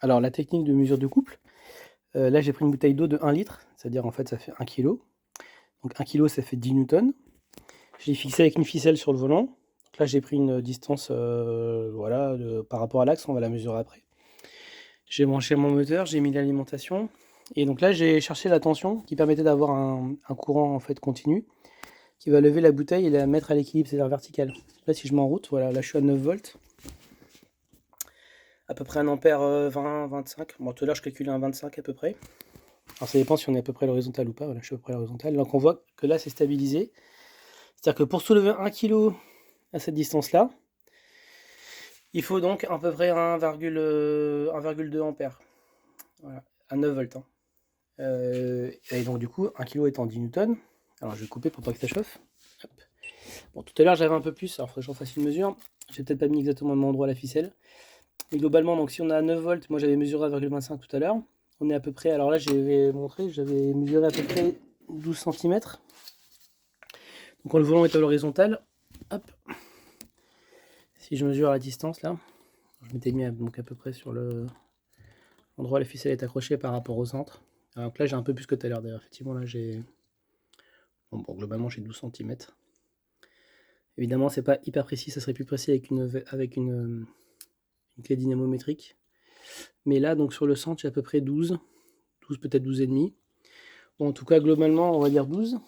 Alors la technique de mesure de couple, là j'ai pris une bouteille d'eau de 1 litre, c'est-à-dire en fait ça fait 1 kg. Donc 1 kg ça fait 10 newtons. Je l'ai fixé avec une ficelle sur le volant. Donc là j'ai pris une distance voilà, par rapport à l'axe, on va la mesurer après. J'ai branché mon moteur, j'ai mis l'alimentation. Et donc là j'ai cherché la tension qui permettait d'avoir un courant en fait continu qui va lever la bouteille et la mettre à l'équilibre, c'est-à-dire vertical. Là si je m'enroute, voilà, là je suis à 9 volts. À peu près 1 ampère 20, 25. Bon, tout à l'heure je calculais un 25 à peu près. Alors ça dépend si on est à peu près à l'horizontale ou pas. Voilà, je suis à peu près à l'horizontale. Donc on voit que là c'est stabilisé. C'est-à-dire que pour soulever 1 kg à cette distance-là, il faut donc à peu près 1,2 ampères. Voilà, à 9 volts. Hein. Et donc du coup, 1 kg étant 10 newtons. Alors je vais couper pour pas que ça chauffe. Hop. Bon, tout à l'heure j'avais un peu plus, alors il faudrait que j'en fasse une mesure. J'ai peut-être pas mis exactement au même endroit la ficelle. Mais globalement, donc si on a 9 volts, moi j'avais mesuré 1,25 tout à l'heure. On est à peu près, alors là j'avais montré, j'avais mesuré à peu près 12 cm. Donc quand le volant est à l'horizontale, hop, si je mesure la distance là, je m'étais mis donc à peu près sur l'endroit où la ficelle est accrochée par rapport au centre. Alors donc là j'ai un peu plus que tout à l'heure d'ailleurs, effectivement là j'ai, bon, globalement j'ai 12 cm. Évidemment c'est pas hyper précis, ça serait plus précis avec une clé dynamométrique. Mais là donc sur le centre j'ai à peu près 12 peut-être 12,5. Bon, en tout cas globalement on va dire 12.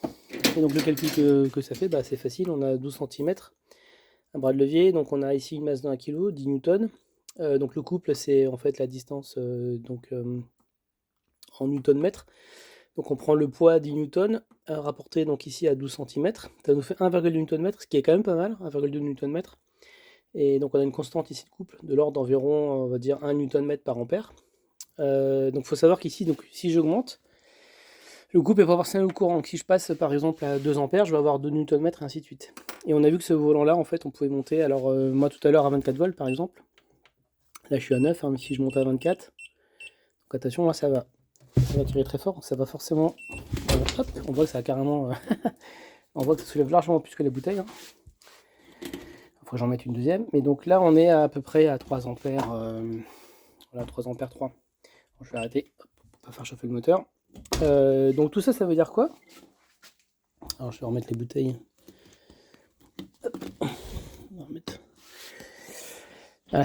Et donc le calcul que ça fait, bah, c'est facile, on a 12 cm, un bras de levier, donc on a ici une masse de 1 kg, 10 newtons. Donc le couple c'est en fait la distance en newton mètre. Donc on prend le poids 10 newtons rapporté donc ici à 12 cm. Ça nous fait 1,2 newton mètre, ce qui est quand même pas mal, 1,2 newton mètre. Et donc on a une constante ici de couple de l'ordre d'environ on va dire 1 newton mètre par ampère. Donc il faut savoir qu'ici, donc si j'augmente, le couple est proportionnel au courant. Donc si je passe par exemple à 2 ampères, je vais avoir 2 Nm et ainsi de suite. Et on a vu que ce volant-là, en fait, on pouvait monter, alors moi tout à l'heure à 24 volts par exemple. Là je suis à 9, hein, mais si je monte à 24, donc attention, là ça va tirer très fort, ça va forcément... hop, on voit que ça a carrément... on voit que ça soulève largement plus que la bouteille. Hein. Il faut que j'en mette une deuxième. Mais donc là on est à peu près à 3 ampères. Voilà, 3 ampères 3. Bon, je vais arrêter, hop, pour pas faire chauffer le moteur. Donc tout ça, ça veut dire quoi? Alors je vais remettre les bouteilles. Hop. On va remettre.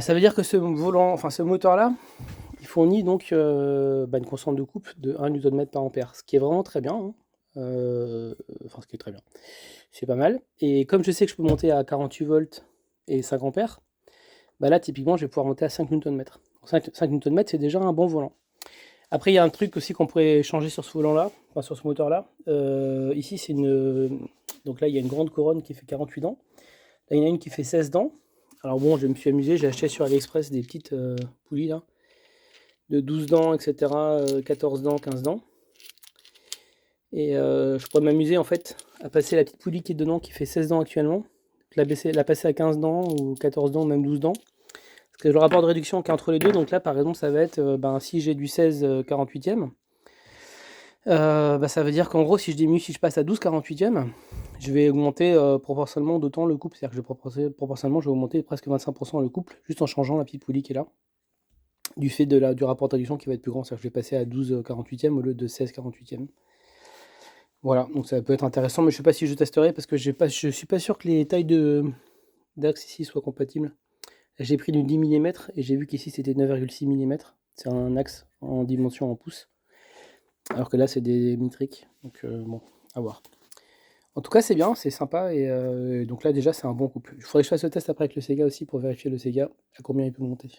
Ça veut dire que ce volant, enfin ce moteur-là, il fournit donc une constante de couple de 1 Nm par ampère, ce qui est vraiment très bien. Hein. Enfin, ce qui est très bien. C'est pas mal. Et comme je sais que je peux monter à 48 volts et 5 ampères, bah là typiquement je vais pouvoir monter à 5 Nm. 5 Nm c'est déjà un bon volant. Après, il y a un truc aussi qu'on pourrait changer sur ce volant-là, enfin sur ce moteur-là. Ici, c'est une. Donc là, il y a une grande couronne qui fait 48 dents. Là, il y en a une qui fait 16 dents. Alors bon, je me suis amusé, j'ai acheté sur AliExpress des petites poulies là, de 12 dents, etc., 14 dents, 15 dents. Et je pourrais m'amuser en fait à passer la petite poulie qui est dedans, qui fait 16 dents actuellement, la passer à 15 dents ou 14 dents, même 12 dents. Parce que le rapport de réduction qui est entre les deux, donc là par exemple, ça va être si j'ai du 16 48e. Ça veut dire qu'en gros, si je passe à 12 48e, je vais augmenter proportionnellement d'autant le couple. C'est-à-dire que proportionnellement, je vais augmenter presque 25% le couple, juste en changeant la petite poulie qui est là. Du fait du rapport de réduction qui va être plus grand. C'est-à-dire que je vais passer à 12 48e au lieu de 16 48e. Voilà, donc ça peut être intéressant, mais je ne sais pas si je testerai parce que je ne suis pas sûr que les tailles d'axe ici soient compatibles. J'ai pris du 10 mm et j'ai vu qu'ici c'était 9,6 mm. C'est un axe en dimension en pouces. Alors que là c'est des métriques, donc bon, à voir. En tout cas c'est bien, c'est sympa, et donc là déjà c'est un bon couple. Il faudrait que je fasse le test après avec le Sega aussi pour vérifier le Sega à combien il peut monter.